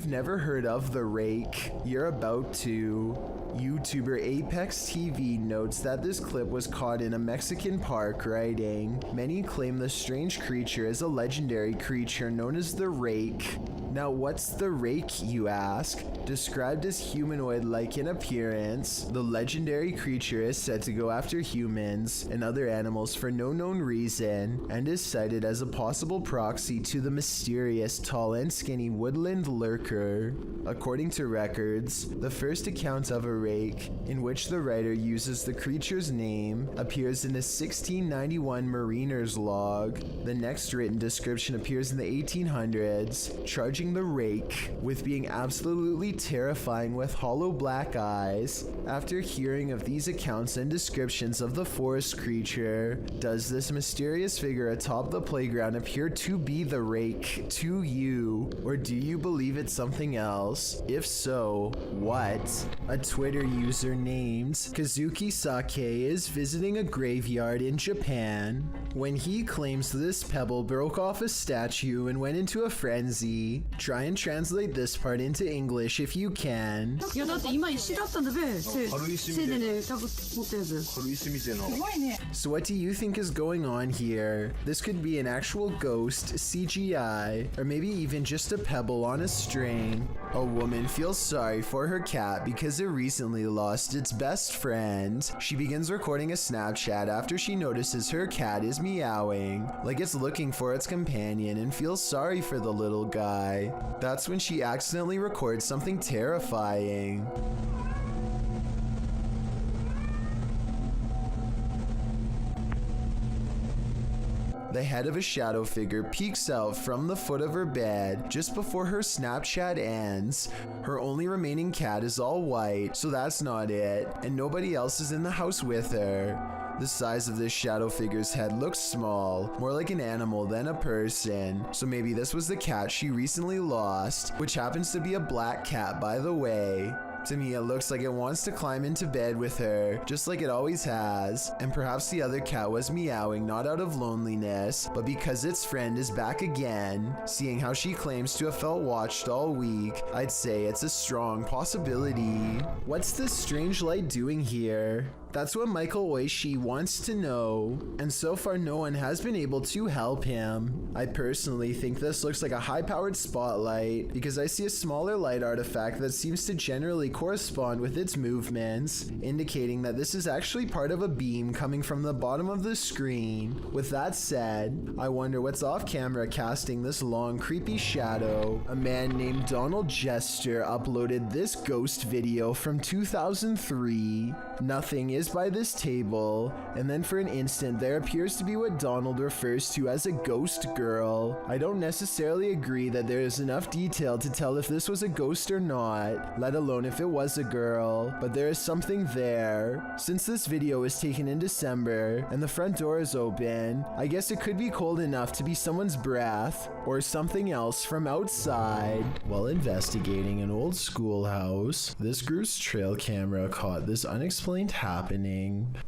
Never heard of the Rake? You're about to. YouTuber Apex TV notes that this clip was caught in a Mexican park, writing, "Many claim the strange creature is a legendary creature known as the Rake." Now what's the Rake, you ask? Described as humanoid-like in appearance, the legendary creature is said to go after humans and other animals for no known reason, and is cited as a possible proxy to the mysterious tall and skinny woodland lurker. According to records, the first account of a Rake, in which the writer uses the creature's name, appears in a 1691 mariner's log. The next written description appears in the 1800s, charging the Rake with being absolutely terrifying with hollow black eyes. After hearing of these accounts and descriptions of the forest creature, does this mysterious figure atop the playground appear to be the Rake to you, or do you believe it's something else? If so, what? A Twitter user named Kazuki Sake is visiting a graveyard in Japan when he claims this pebble broke off a statue and went into a frenzy. Try and translate this part into English if you can. So what do you think is going on here? This could be an actual ghost, CGI, or maybe even just a pebble on a string. A woman feels sorry for her cat because it recently lost its best friend. She begins recording a Snapchat after she notices her cat is meowing, like it's looking for its companion, and feels sorry for the little guy. That's when she accidentally records something terrifying. The head of a shadow figure peeks out from the foot of her bed just before her Snapchat ends. Her only remaining cat is all white, so that's not it, and nobody else is in the house with her. The size of this shadow figure's head looks small, more like an animal than a person, so maybe this was the cat she recently lost, which happens to be a black cat, by the way. To me, it looks like it wants to climb into bed with her, just like it always has, and perhaps the other cat was meowing not out of loneliness, but because its friend is back again. Seeing how she claims to have felt watched all week, I'd say it's a strong possibility. What's this strange light doing here? That's what Michael Oishi wants to know, and so far no one has been able to help him. I personally think this looks like a high-powered spotlight because I see a smaller light artifact that seems to generally correspond with its movements, indicating that this is actually part of a beam coming from the bottom of the screen. With that said, I wonder what's off camera casting this long creepy shadow. A man named Donald Jester uploaded this ghost video from 2003. Nothing is by this table, and then for an instant there appears to be what Donald refers to as a ghost girl. I don't necessarily agree that there is enough detail to tell if this was a ghost or not, let alone if it was a girl, but there is something there. Since this video was taken in December and the front door is open, I guess it could be cold enough to be someone's breath or something else from outside. While investigating an old schoolhouse, this group's trail camera caught this unexplained happening.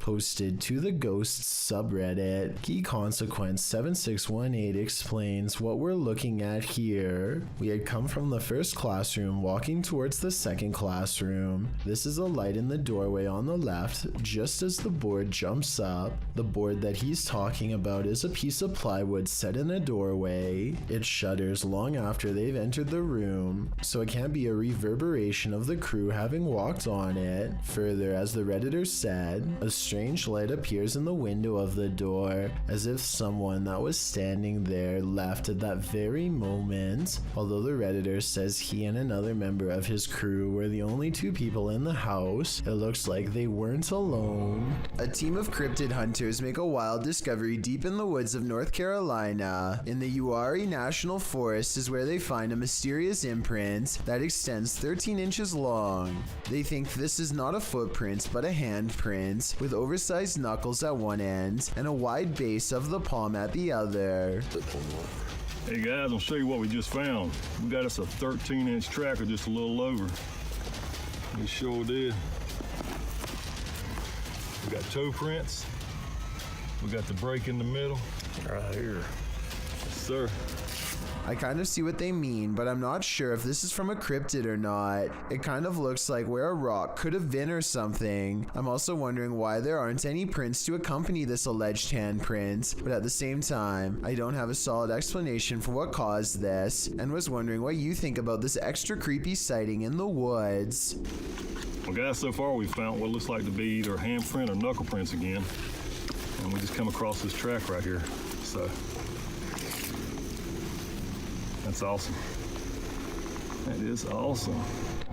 Posted to the Ghosts subreddit, Key Consequence 7618 explains what we're looking at here. We had come from the first classroom walking towards the second classroom. This is a light in the doorway on the left just as the board jumps up. The board that he's talking about is a piece of plywood set in a doorway. It shudders long after they've entered the room, so it can't be a reverberation of the crew having walked on it. Further, as the Redditor said, a strange light appears in the window of the door, as if someone that was standing there left at that very moment. Although the Redditor says he and another member of his crew were the only two people in the house, it looks like they weren't alone. A team of cryptid hunters make a wild discovery deep in the woods of North Carolina. In the Uwharrie National Forest is where they find a mysterious imprint that extends 13 inches long. They think this is not a footprint but a handprint, with oversized knuckles at one end and a wide base of the palm at the other. Hey guys, I'll show you what we just found. We got us a 13-inch tracker, just a little over. We sure did. We got toe prints. We got the break in the middle. Right here. Yes, sir. I kind of see what they mean, but I'm not sure if this is from a cryptid or not. It kind of looks like where a rock could have been or something. I'm also wondering why there aren't any prints to accompany this alleged handprint, but at the same time, I don't have a solid explanation for what caused this, and was wondering what you think about this extra creepy sighting in the woods. Well, guys, so far we've found what looks like to be either handprint or knuckle prints again. And we just come across this track right here. So, that's awesome. That is awesome.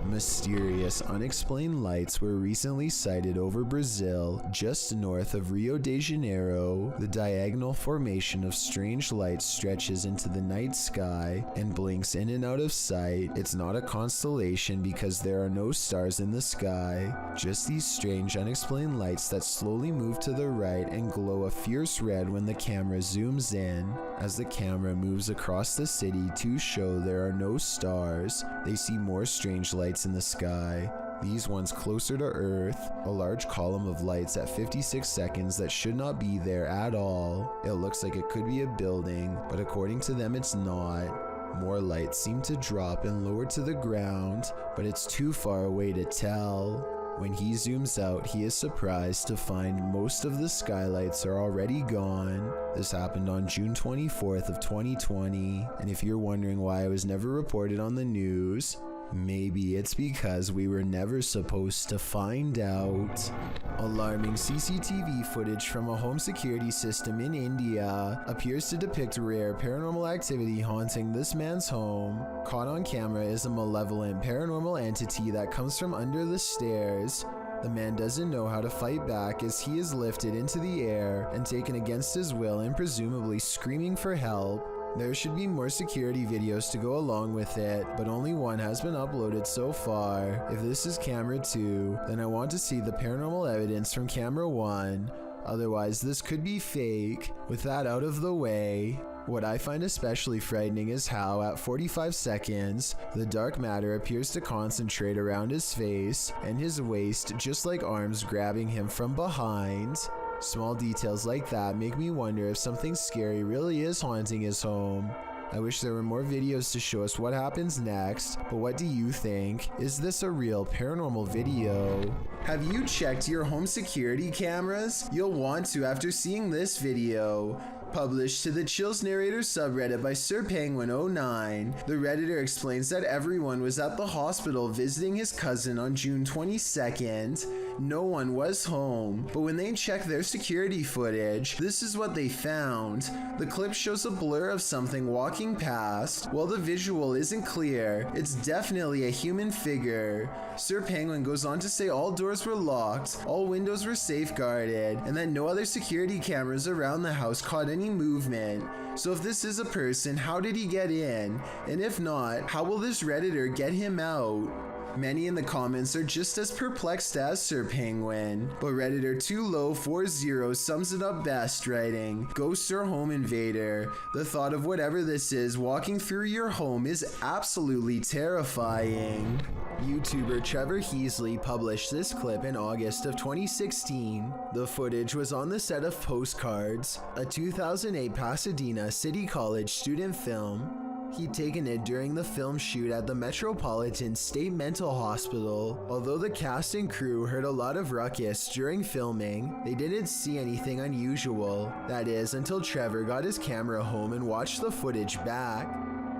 Mysterious, unexplained lights were recently sighted over Brazil, just north of Rio de Janeiro. The diagonal formation of strange lights stretches into the night sky and blinks in and out of sight. It's not a constellation because there are no stars in the sky, just these strange, unexplained lights that slowly move to the right and glow a fierce red when the camera zooms in. As the camera moves across the city to show there are no stars, they see more strange lights in the sky. These ones closer to Earth, a large column of lights at 56 seconds that should not be there at all. It looks like it could be a building, but according to them it's not. More lights seem to drop and lower to the ground, but it's too far away to tell. When he zooms out, he is surprised to find most of the skylights are already gone. This happened on June 24th of 2020, and if you're wondering why I was never reported on the news, maybe it's because we were never supposed to find out. Alarming CCTV footage from a home security system in India appears to depict rare paranormal activity haunting this man's home. Caught on camera is a malevolent paranormal entity that comes from under the stairs. The man doesn't know how to fight back as he is lifted into the air and taken against his will and presumably screaming for help. There should be more security videos to go along with it, but only one has been uploaded so far. If this is camera 2, then I want to see the paranormal evidence from camera 1. Otherwise, this could be fake. With that out of the way, what I find especially frightening is how, at 45 seconds, the dark matter appears to concentrate around his face and his waist, just like arms grabbing him from behind. Small details like that make me wonder if something scary really is haunting his home. I wish there were more videos to show us what happens next, but what do you think? Is this a real paranormal video? Have you checked your home security cameras? You'll want to after seeing this video. Published to the Chills Narrator subreddit by SirPenguin09, the Redditor explains that everyone was at the hospital visiting his cousin on June 22nd. No one was home, but when they checked their security footage, this is what they found. The clip shows a blur of something walking past. While the visual isn't clear, it's definitely a human figure. Sir Penguin goes on to say all doors were locked, all windows were safeguarded, and that no other security cameras around the house caught any movement. So if this is a person, how did he get in? And if not, how will this Redditor get him out? Many in the comments are just as perplexed as Sir Penguin, but Redditor 2low40 sums it up best, writing, "Ghosts or home invader. The thought of whatever this is walking through your home is absolutely terrifying." YouTuber Trevor Heasley published this clip in August of 2016. The footage was on the set of Postcards, a 2008 Pasadena City College student film. He'd taken it during the film shoot at the Metropolitan State Mental Hospital. Although the cast and crew heard a lot of ruckus during filming, they didn't see anything unusual. That is, until Trevor got his camera home and watched the footage back.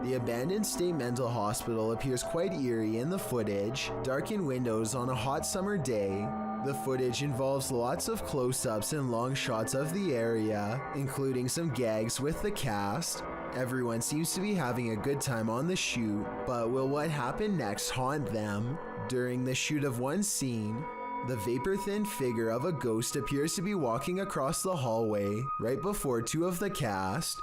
The abandoned state mental hospital appears quite eerie in the footage, darkened windows on a hot summer day. The footage involves lots of close-ups and long shots of the area, including some gags with the cast. Everyone seems to be having a good time on the shoot, but will what happened next haunt them? During the shoot of one scene, the vapor-thin figure of a ghost appears to be walking across the hallway right before two of the cast.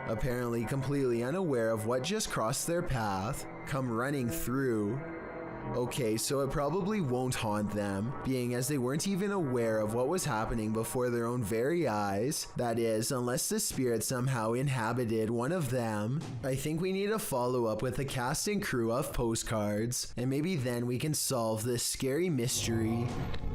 Apparently completely unaware of what just crossed their path, come running through. Okay, so it probably won't haunt them, being as they weren't even aware of what was happening before their own very eyes. That is, unless the spirit somehow inhabited one of them. I think we need to follow up with the cast and crew of Postcards, and maybe then we can solve this scary mystery.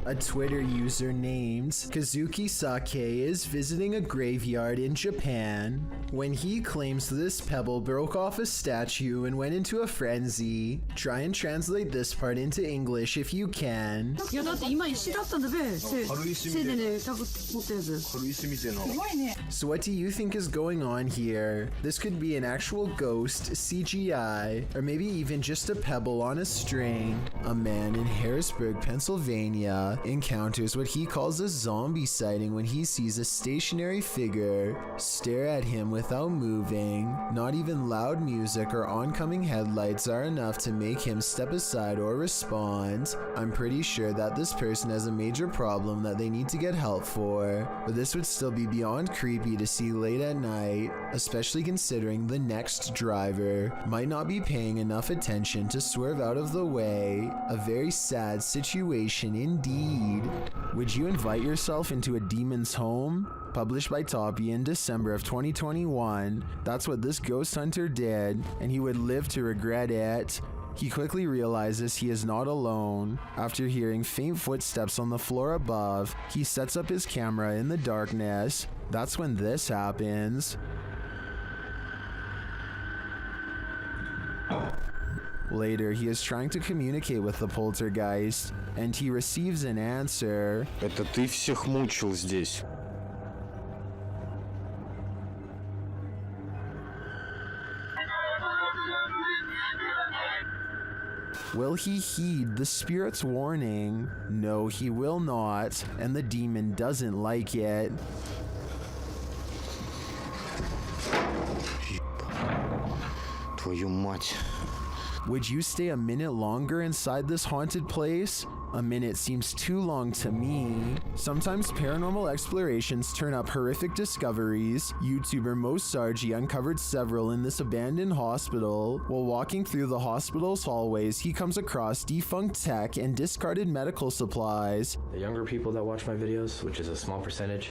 A Twitter user named Kazuki Sake is visiting a graveyard in Japan when he claims this pebble broke off a statue and went into a frenzy. Try and translate this part into English if you can. いやだって今石だったんだべ。手でね、持ったやつ。軽石みたいな。すごいね。 So what do you think is going on here? This could be an actual ghost, CGI, or maybe even just a pebble on a string. A man in Harrisburg, Pennsylvania encounters what he calls a zombie sighting when he sees a stationary figure stare at him without moving. Not even loud music or oncoming headlights are enough to make him step aside or respond. I'm pretty sure that this person has a major problem that they need to get help for, but this would still be beyond creepy to see late at night, especially considering the next driver might not be paying enough attention to swerve out of the way. A very sad situation indeed. Would you invite yourself into a demon's home? Published by Toppy in December of 2021. That's what this ghost hunter did, and he would live to regret it. He quickly realizes he is not alone. After hearing faint footsteps on the floor above, he sets up his camera in the darkness. That's when this happens. Later, he is trying to communicate with the poltergeist, and he receives an answer. Это ты всех мучил здесь. Will he heed the spirit's warning? No, he will not, and the demon doesn't like it. Твою мать. Would you stay a minute longer inside this haunted place? A minute seems too long to me. Sometimes paranormal explorations turn up horrific discoveries. YouTuber Mo Sargi uncovered several in this abandoned hospital. While walking through the hospital's hallways, he comes across defunct tech and discarded medical supplies. The younger people that watch my videos, which is a small percentage,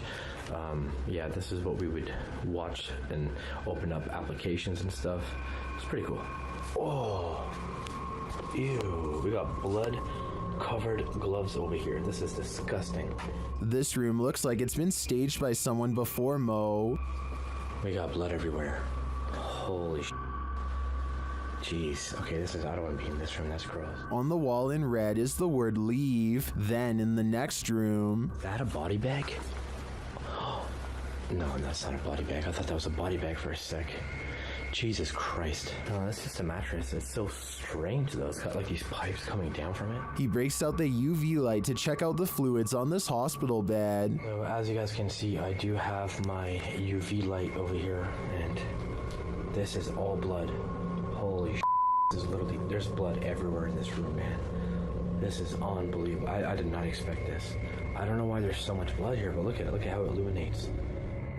yeah, this is what we would watch and open up applications and stuff. It's pretty cool. Oh, ew, we got blood covered gloves over here. This is disgusting. This room looks like it's been staged by someone before Mo. We got blood everywhere. Holy sh**. Jeez. Okay, I don't want to be in this room. That's gross. On the wall in red is the word leave. Then in the next room... Is that a body bag? No, that's not a body bag. I thought that was a body bag for a sec. Jesus Christ. No, that's just a mattress. It's so strange though. It's got like these pipes coming down from it. He breaks out the UV light to check out the fluids on this hospital bed. So as you guys can see, I do have my UV light over here, and this is all blood. Holy sh**. This is literally, there's blood everywhere in this room, man. This is unbelievable. I did not expect this. I don't know why there's so much blood here, but look at it. Look at how it illuminates.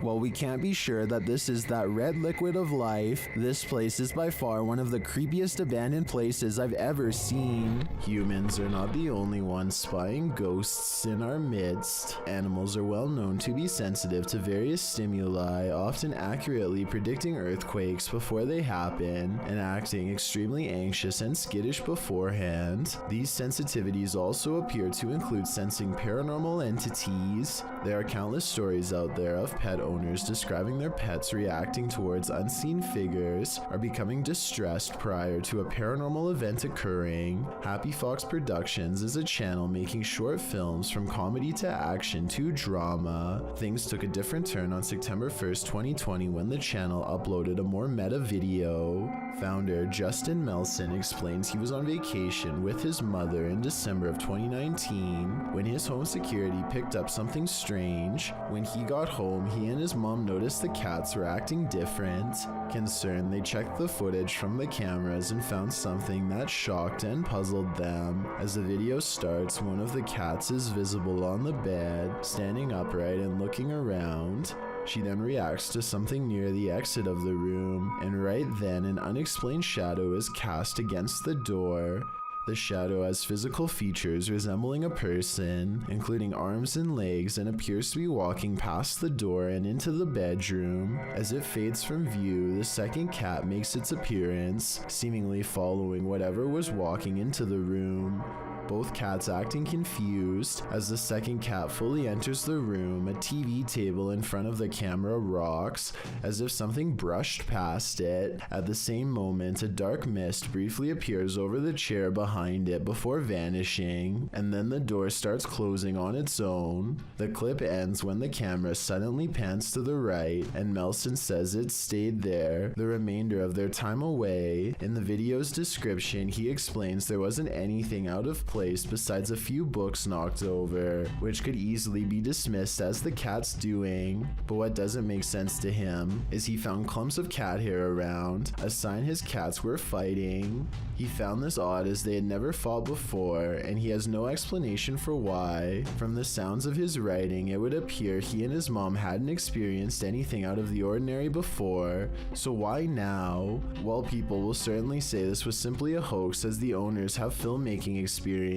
While we can't be sure that this is that red liquid of life, this place is by far one of the creepiest abandoned places I've ever seen. Humans are not the only ones spying ghosts in our midst. Animals are well known to be sensitive to various stimuli, often accurately predicting earthquakes before they happen, and acting extremely anxious and skittish beforehand. These sensitivities also appear to include sensing paranormal entities. There are countless stories out there of pet owners describing their pets reacting towards unseen figures or becoming distressed prior to a paranormal event occurring. Happy Fox Productions is a channel making short films from comedy to action to drama. Things took a different turn on September 1st, 2020 when the channel uploaded a more meta video. Founder Justin Melson explains he was on vacation with his mother in December of 2019 when his home security picked up something strange. When he got home, he and his mom noticed the cats were acting different. Concerned, they checked the footage from the cameras and found something that shocked and puzzled them. As the video starts, one of the cats is visible on the bed, standing upright and looking around. She then reacts to something near the exit of the room, and right then an unexplained shadow is cast against the door. The shadow has physical features resembling a person, including arms and legs, and appears to be walking past the door and into the bedroom. As it fades from view, the second cat makes its appearance, seemingly following whatever was walking into the room. Both cats acting confused. As the second cat fully enters the room, a TV table in front of the camera rocks, as if something brushed past it. At the same moment, a dark mist briefly appears over the chair behind it before vanishing, and then the door starts closing on its own. The clip ends when the camera suddenly pans to the right, and Melson says it stayed there the remainder of their time away. In the video's description, he explains there wasn't anything out of place besides a few books knocked over, which could easily be dismissed as the cat's doing. But what doesn't make sense to him is he found clumps of cat hair around, a sign his cats were fighting. He found this odd as they had never fought before, and he has no explanation for why. From the sounds of his writing, it would appear he and his mom hadn't experienced anything out of the ordinary before, so why now? Well, people will certainly say this was simply a hoax as the owners have filmmaking experience.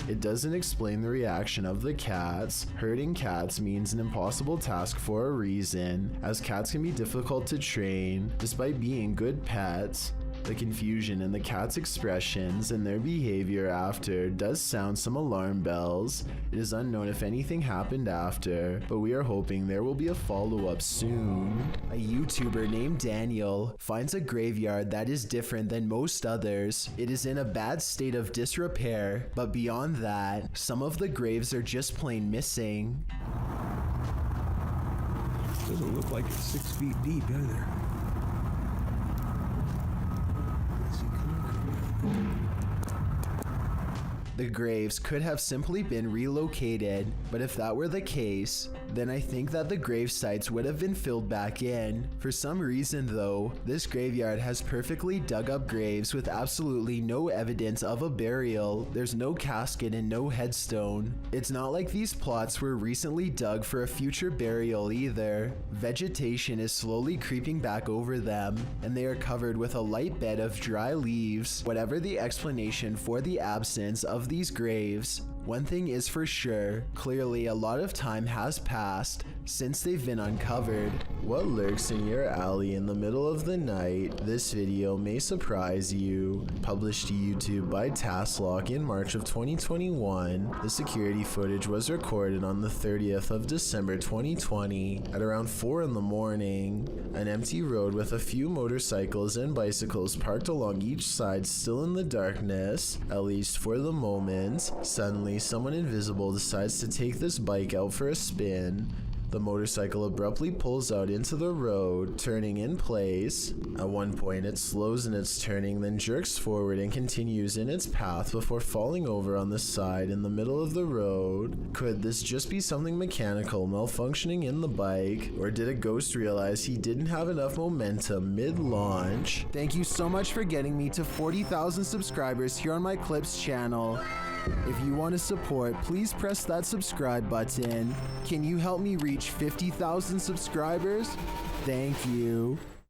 It doesn't explain the reaction of the cats. Herding cats means an impossible task for a reason, as cats can be difficult to train, despite being good pets. The confusion in the cat's expressions and their behavior after does sound some alarm bells. It is unknown if anything happened after, but we are hoping there will be a follow-up soon. A YouTuber named Daniel finds a graveyard that is different than most others. It is in a bad state of disrepair, but beyond that, some of the graves are just plain missing. Doesn't look like it's 6 feet deep either. The graves could have simply been relocated, but if that were the case, then I think that the grave sites would have been filled back in. For some reason though, this graveyard has perfectly dug up graves with absolutely no evidence of a burial. There's no casket and no headstone. It's not like these plots were recently dug for a future burial either. Vegetation is slowly creeping back over them, and they are covered with a light bed of dry leaves. Whatever the explanation for the absence of these graves, one thing is for sure, clearly a lot of time has passed since they've been uncovered. What lurks in your alley in the middle of the night? This video may surprise you. Published to YouTube by Tasklock in March of 2021, the security footage was recorded on the 30th of December 2020 at around 4 in the morning. An empty road with a few motorcycles and bicycles parked along each side still in the darkness, at least for the moment. Suddenly, someone invisible decides to take this bike out for a spin. The motorcycle abruptly pulls out into the road, turning in place. At one point, it slows in its turning, then jerks forward and continues in its path before falling over on the side in the middle of the road. Could this just be something mechanical malfunctioning in the bike, or did a ghost realize he didn't have enough momentum mid-launch? Thank you so much for getting me to 40,000 subscribers here on my Clips channel. If you want to support, please press that subscribe button. Can you help me reach 50,000 subscribers? Thank you.